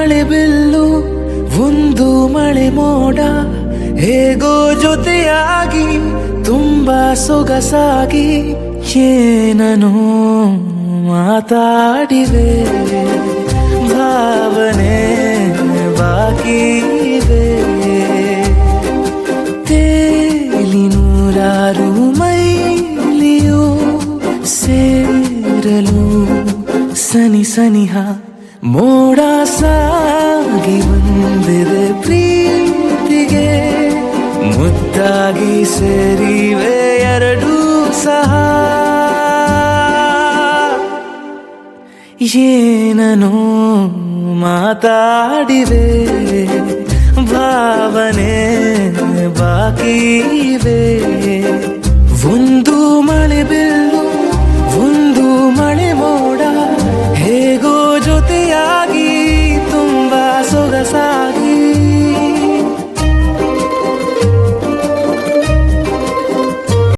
ಮಳೆ ಬಿಲ್ಲು ಒಂದು ಮಳೆ ಮೋಡ ಹೇಗೋ ಜೊತೆಯಾಗಿ ತುಂಬಾ ಸೊಗಸಾಗಿ ಏನನೋ ಮಾತಾಡಿವೆ ಭಾವನೆ ಬಾಕಿ ಇವೆ ತೇಲಿ ನೂರಾರು ಮೈಲಿಯೋ ಸೇರಲು ಸನಿ ಸನಿಹ ಮೋಡ ಸಾಗಿ ಬಂದಿದೆ ಪ್ರೀತಿಗೆ ಮುದ್ದಾಗಿ ಸೇರಿವೆ ಎರಡೂ ಸಹ ಏನನೋ ಮಾತಾಡಿವೆ ಭಾವನೆ ಬಾಕಿ ಇವೆ ಒಂದು ಮಳೆ ಬಿಲ್ಲು